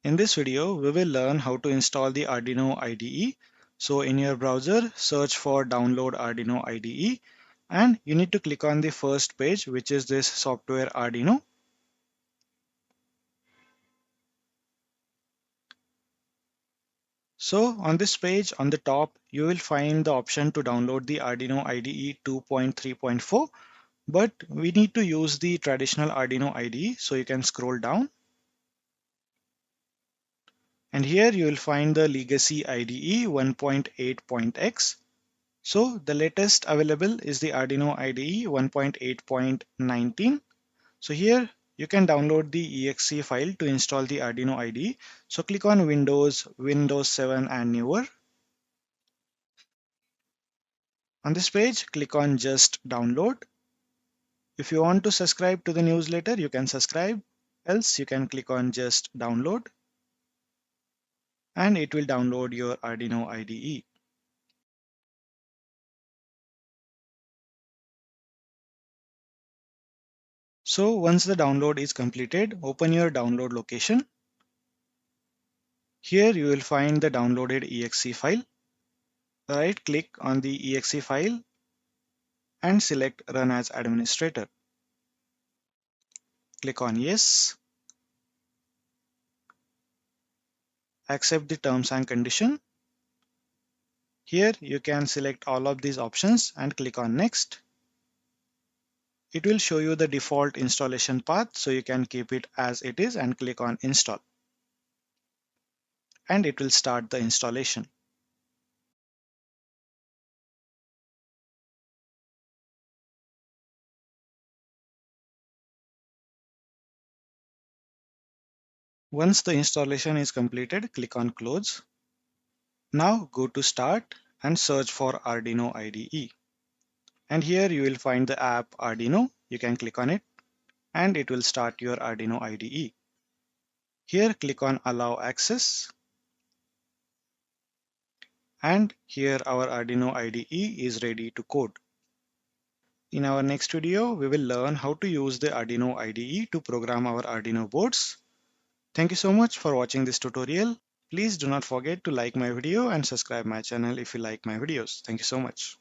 In this video, we will learn how to install the Arduino IDE. So in your browser, search for download Arduino IDE and you need to click on the first page, which is this software Arduino. So on this page on the top, you will find the option to download the Arduino IDE 2.3.4, but we need to use the traditional Arduino IDE. So you can scroll down. And here you will find the Legacy IDE 1.8.x. So the latest available is the Arduino IDE 1.8.19. So here you can download the exe file to install the Arduino IDE. So click on Windows, Windows 7 and newer. On this page, click on just download. If you want to subscribe to the newsletter, you can subscribe. Else you can click on just download and it will download your Arduino IDE. So once the download is completed, open your download location. Here you will find the downloaded exe file. Right click on the exe file and select Run as Administrator. Click on Yes. Accept the terms and condition. Here you can select all of these options and click on Next. It will show you the default installation path, so you can keep it as it is and click on Install. And it will start the installation. Once the installation is completed, click on Close. Now go to Start and search for Arduino IDE. And here you will find the app Arduino. You can click on it and it will start your Arduino IDE. Here click on Allow Access. And here our Arduino IDE is ready to code. In our next video, we will learn how to use the Arduino IDE to program our Arduino boards. Thank you so much for watching this tutorial. Please do not forget to like my video and subscribe my channel if you like my videos. Thank you so much.